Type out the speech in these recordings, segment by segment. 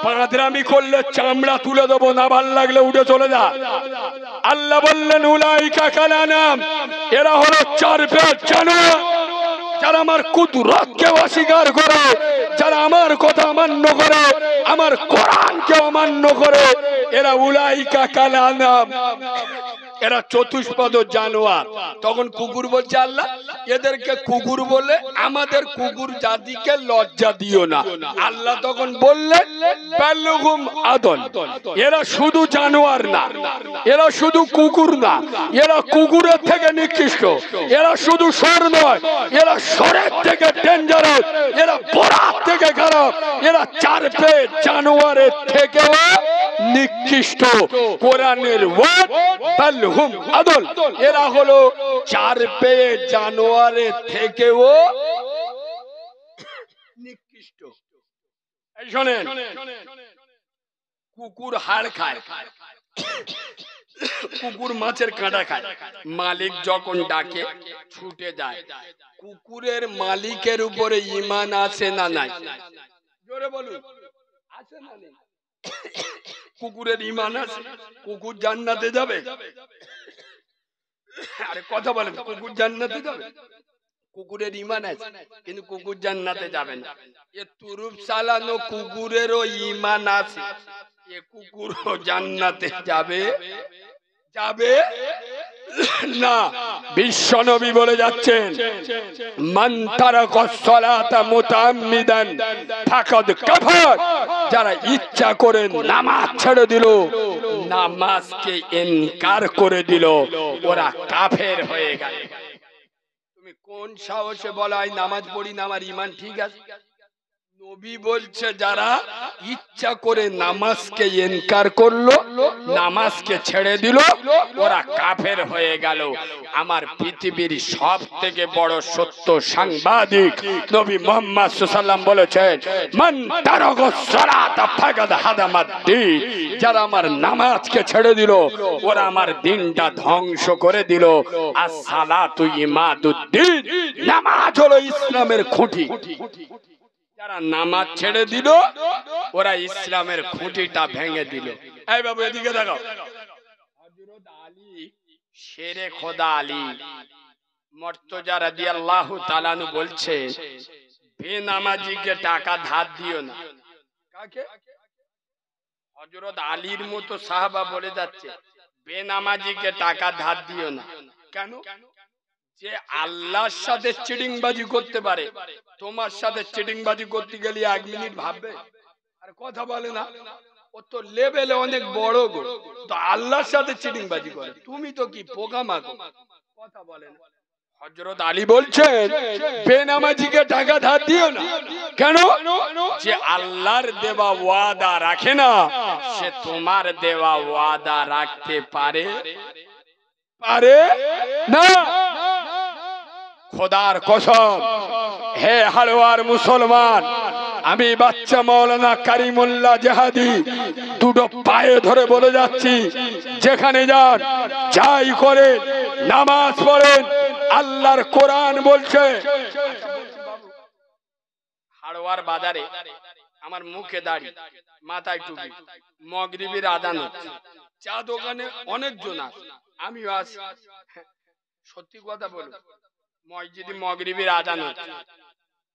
বাঁদরামি করলে চামড়া তুলে দেবো, না ভাল লাগলে উঠে চলে যা। আল্লাহ বললেন উলাইকা কাল আনাম, এরা হলো চার পেট জানোয়ার, যারা আমার কুদরতকে অস্বীকার করে, যারা আমার কথা অমান্য করে, আমার কোরআনকে অমান্য করে, এরা উলাইকা কাল আনাম, এরা চতুষ্পদ জানোয়ার। তখন কুকুর বলছে আল্লাহ এদেরকে কুকুর বলে আমাদের কুকুর জাতিকে লজ্জা দিও না। আল্লাহ তখন বললেন বালহুম আদল, এরা শুধু জানোয়ার না, এরা শুধু কুকুর না, এরা কুকুরের থেকে নিকৃষ্ট, এরা শুধু সর নয়, এরা সরের থেকে ডেঞ্জারাস, এরা বরাত থেকে খারাপ, এরা চার পেট জানোয়ারের থেকেও নিকৃষ্ট। কোরআনের ওয়ার্ড বালহুম আদল, এরা হলো চার পেট জানোয়ারের থেকেও নিকৃষ্ট। এই শোনেন, কুকুর হাড় খায়, কুকুর মাছের কাঁটা খায়, মালিক যখন ডাকে ছুটে যায়। কুকুরের মালিকের উপরে ঈমান আছে না নাই? জোরে বলুন, আছে না নেই? কুকুরের ঈমান আছে? কুকুর জান্নাতে যাবে? আরে কথা বলেন, কুকুর জান্নাতে যাবে? কুকুরের ঈমান আছে কিন্তু কুকুর জান্নাতে যাবে না। এ তুরুপ চালানো কুকুরেরও ঈমান আছে, এ কুকুরও জান্নাতে যাবে যাবে না। বিশ্ব নবী বলে যাচ্ছেন মান তারাকাস সালাতা মুতাআম্মিদান ফাকাদ কাফার, যারা ইচ্ছা করে নামাজ ছেড়ে দিল, নামাজকে ইনকার করে দিল, ওরা কাফের হয়ে গেল। তুমি কোন সাহসে বলাই নামাজ পড়ি না, আমার ঈমান ঠিক আছে? নবী বলছে যারা ইচ্ছা করে নামাজকে ইনকার করলো, নামাজকে ছেড়ে দিল, ওরা কাফের হয়ে গেল। আমার পৃথিবীর সব থেকে বড় সত্য সাংবাদিক নবী মুহাম্মদ সাল্লাল্লাহু আলাইহি ওয়াসাল্লাম বলেছেন মান তারাকাস সালাতা ফাকাদ হাদামাদ্দিন, যারা আমার নামাজকে ছেড়ে দিল, ওরা আমার দিনটা ধ্বংস করে দিল। আর সালাতু ইমাদুদ্দিন, নামাজ হলো ইসলামের খুঁটি। যারা নামাজ ছেড়ে দিল, ওরা ইসলামের খুঁটিটা ভেঙে দিল। এই বাবু এদিকে দেখো, হযরত আলী শেরে খোদা আলী মুর্তজা রাদিয়াল্লাহু তাআলা আনহু বলছে বেনামাজিকে টাকা ধার দিও না। কাকে? হযরত আলীর মতো সাহাবা বলে যাচ্ছে বেনামাজিকে টাকা ধার দিও না। কেন? যে আল্লাহর সাথে চিটিংবাজি করতে পারে, তোমার সাথে চিটিংবাজি করতে গেলে 1 মিনিট ভাববে? আর কথা বলে না, ও তো লেভেলে অনেক বড় গো, তো আল্লাহর সাথে চিটিংবাজি করে, তুমি তো কি পোকামাকড়। কথা বলে না। হযরত আলী বলছেন বেনামাজিকে টাকা ধার দিও না। কেন? যে আল্লাহর দেওয়া ওয়াদা রাখে না, সে তোমার দেওয়া ওয়াদা রাখতে পারে না। খোদার কসম, হে হাড়োয়ার মুসলমান, আমি বাচ্চা মাওলানা কারিমুল্লাহ জাহাদি দুটো পায়ে ধরে বলে যাচ্ছি, যেখানে যান যাই করেন নামাজ পড়েন, আল্লাহর কোরআন বলছে। হাড়োয়ার বাজারে আমার মুখে দাড়ি, মাথায় টুপি, মাগরিবের আযান হচ্ছে, চা দোকানে অনেকজন আছে, আমিও আছি। সত্যি কথা বলুন, মসজিদে মাগরিবের আযান হচ্ছে,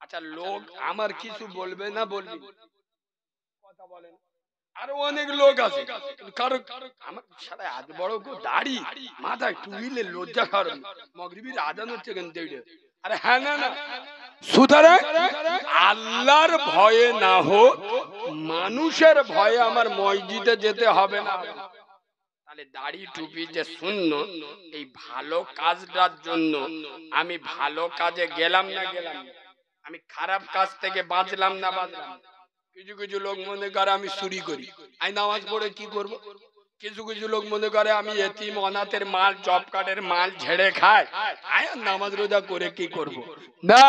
আচ্ছা লোক আমার কিছু বলবে না? বলবি? কথা বলেন। আরো অনেক লোক আছে, কারো আমার সারা এত বড় দাড়ি, মাথায় টুপিলে লজ্জা কারণ মাগরিবের আযান হচ্ছে কেন দেড়ে? আরে হ্যাঁ না না, সুতরাং আল্লাহর ভয়ে না হোক, মানুষের ভয়ে আমার মসজিদে যেতে হবে না। তাহলে দাড়ি টুপি যে সুন্নত, এই ভালো কাজটার জন্য আমি ভালো কাজে গেলাম না গেলাম, আমি খারাপ কাজ থেকে বাঁচলাম না বাঁচলাম। কিছু কিছু লোক মনে করে আমি চুরি করি, আমি নামাজ পড়ে কি করব? কিছু কিছু লোক মনে করে আমি এতিম অনাথের মাল, জব কার্ডের মাল ঝেড়ে খায়, নামাজ রোজা করে কি করব? না,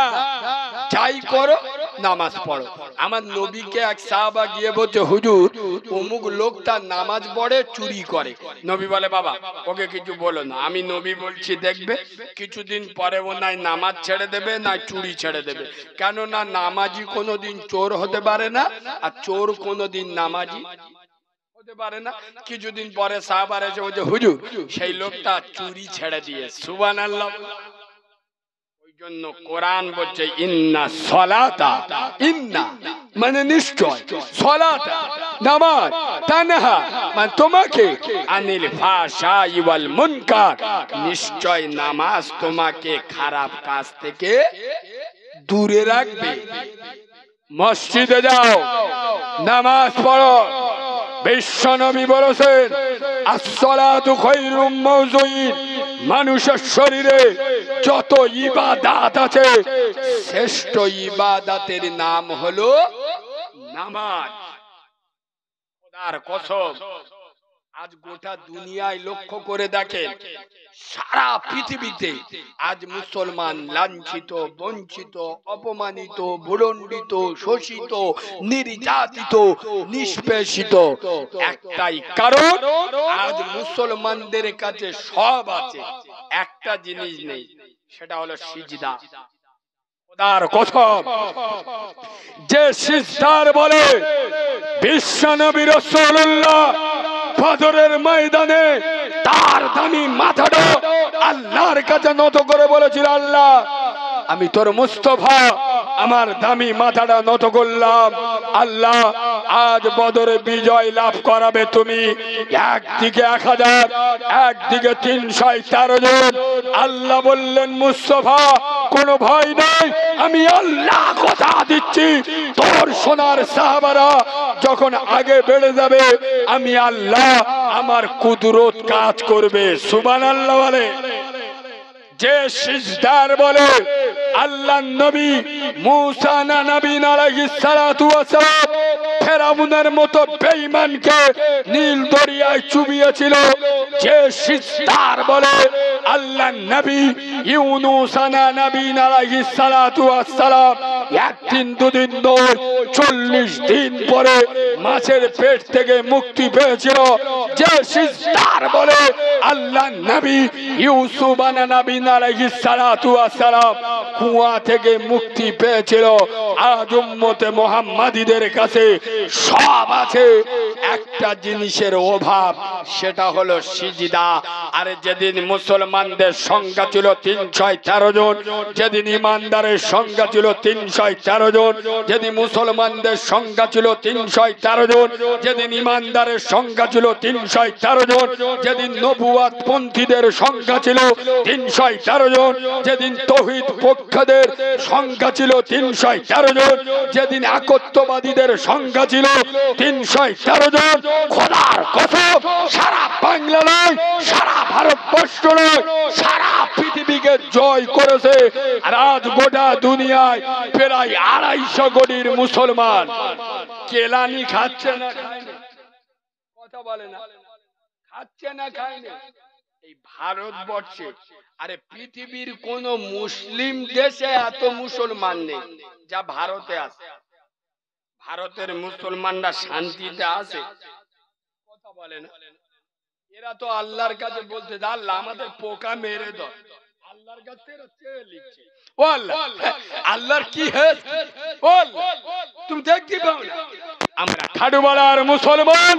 যাই করো নামাজ পড়ো। আমার নবীকে এক সাহাবা গিয়ে বলছে, হুজুর অমুক লোকটা নামাজ পড়ে চুরি করে। নবী বলে, বাবা ওকে কিছু বলো না। আমি নবী বলছি, দেখবে কিছুদিন পরে ও নাই নামাজ ছেড়ে দেবে না চুরি ছেড়ে দেবে। কেননা নামাজি কোনোদিন চোর হতে পারে না, আর চোর কোনোদিন নামাজি হতে পারে না। কিছুদিন পরে সাহাবার এসে বলছে, হুজুর সেই লোকটা চুরি ছেড়ে দিয়ে। সুবহানাল্লাহ। ওই জন্য কোরআন বলছে ইন্না সলাতা, ইন্না মানে নিশ্চয়, সলাতা নামাজ, তানহা মানে তোমাকে, আনিল ফাহশাই ওয়াল মুনকার নিশ্চয় নামাজ তোমাকে খারাপ কাজ থেকে দূরে রাখবে। মসজিদে যাও, নামাজ পড়ো। বিশ্বনবী বলেছেন আসসালাতু খায়রুম মাওযুইন, মানুষের শরীরে যত ইবাদত আছে শ্রেষ্ঠ ইবাদতের নাম হলো নামাজ। খোদার কসম, আজ গোটা দুনিয়ায় লক্ষ্য করে দেখেন, সারা পৃথিবীতে আজ মুসলমান লাঞ্ছিত, বঞ্চিত, অপমানিত, ভুলণ্ডিত, শোষিত, নির্যাতিত, নিষ্পেষিত। একটাই কারণ, আজ মুসলমানদের কাছে সব আছে, একটা জিনিস নেই, সেটা হলো সিজদা। খোদার কসম, যে সিজদার বলে বিশ্বনবী রাসূলুল্লাহ বদরের ময়দানে তার দামি মাথাটা আল্লাহর কাছে নত করে বলেছিল, আল্লাহ আমি তোর মুস্তাফা, আমার দামি মাথাটা নত করলাম। আল্লাহ আজ বদরে বিজয় লাভ করাবে তুমি। একদিকে 1000, একদিকে 313 জন। আল্লাহ বললেন, মুস্তাফা কোনো ভয় নাই, আমি আল্লাহ কথা দিচ্ছি, তোর সোনার সাহাবারা যখন আগে বেড়ে যাবে আমি আল্লাহ আমার কুদরত কাজ করবে। সুবহানাল্লাহ বলে। যে সিজদার বলে আল্লাহর নবী মুসা নবী আলাইহিস সালাতু ওয়াস সালাম ফেরাউনের মতো বেঈমানকে নীল দরিয়ায় চুবিয়েছিল, যে সিজদার বলে আল্লাহর নবী ইউনুস নবী আলাইহিস সালাতু ওয়াস সালাম একদিন দুদিন নয় 40 দিন পরে মাছের পেট থেকে মুক্তি পেয়েছিল, যে সিজদার বলে আল্লাহর নবী ইউসুফ নবী আলাইহিস সালাতু ওয়াস সালাম কুয়া থেকে মুক্তি পেয়েছিল। আজ উম্মতে মুহাম্মাদীদের কাছে সব আছে, একটা জিনিসের অভাব, সেটা হলো সিজদা। আর যেদিন মুসলমানদের সংখ্যা ছিল 313 জন, যেদিন ইমানদারের সংখ্যা ছিল 313 জন, যেদিন মুসলমানদের সংখ্যা ছিল 313 জন, যেদিন ইমানদারের সংখ্যা ছিল 313 জন, যেদিন নবুয়াত পন্থীদের সংখ্যা ছিল 313 জন, যেদিন তৌহিদ পক্ষদের সংখ্যা ছিল 313 জন, যেদিন একত্ববাদীদের সংখ্যা ছিল 313 জন। খোদার কসম, সারা বাংলা নয়, সারা ভারতবর্ষ নয়, সারা পৃথিবীকে জয় করেছে। আর আজ গোটা দুনিয়ায় প্রায় 250 কোটির মুসলমান কেলানি খাচ্ছে না খায় না, কথা বলে না, খাচ্ছে না খায় না। এই ভারতবর্ষে, আরে পৃথিবীর কোন মুসলিম দেশে এত মুসলমান নেই যা ভারতে আছে। ভারতের মুসলমানরা শান্তিতে আছে, কথা বলে না। এরা তো আল্লাহর কাছে বলতে, আল্লাহ আমাদের পোকা মেরে দাও, আল্লাহর কাছে চেয়ে লিখছে, ও আল্লাহ আল্লাহর কি হয়েছে, ও আল্লাহ তুমি দেখতে পাও না। আমরা খাড়ুবালার মুসলমান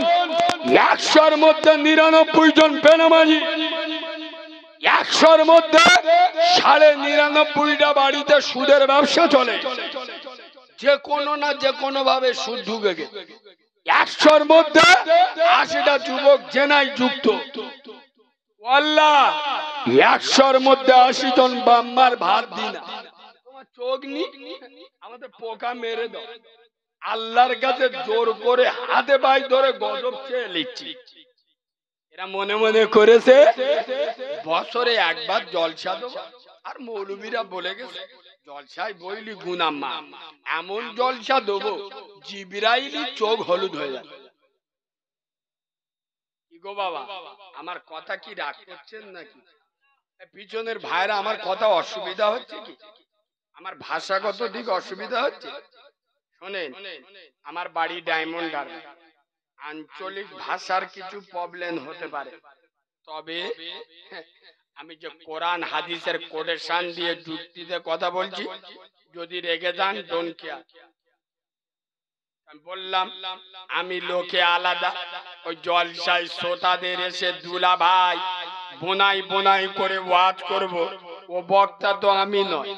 100-র মধ্যে 99 জন বেনামাজি, 100-র মধ্যে 99.5টা বাড়িতে সুদের ব্যবসা চলে, যে কোনো না যে কোনো ভাবে সুদ ঢুকে গেছে। 100-র মধ্যে 80টা যুবক জেনায় যুক্ত। আল্লাহ 100-র মধ্যে 80 জন বাম্মার ভাত দিই না, তোমার চোখ নি, আমাদের পোকা মেরে দাও। আল্লাহর কাছে জোর করে হাতে পাই ধরে গজব চেয়ে লিখছি। এরা মনে মনে করেছে বছরে একবার জলসা দেব। আর মৌলবীরা বলে গেছে জলসায় বইলি গুনাম্মা, এমন জলসা দেবো জিবরাইলি চোখ হলুদ হয়ে যাবে। কি গো বাবা, আমার কথা কি রাগ করছেন নাকি? পিছনের ভাইরা আমার কথা অসুবিধা হচ্ছে কি? আমার ভাষাগত দিক অসুবিধা হচ্ছে? শোনেন, আমার বাড়ি ডায়মন্ড হারবার। আঞ্চলিক ভাষার কিছু প্রবলেম হতে পারে, তবে আমি যে কোরআন হাদিসের কোটেশন দিয়ে যুক্তিতে কথা বলছি, যদি রেগে যান ডোন্ট কেয়ার। বললাম আমি লোকে আলাদা, ওই জলসায় শ্রোতাদের এসে দুলা ভাই বোনাই বোনাই করে ওয়াজ করব, ও বক্তা তো আমি নয়।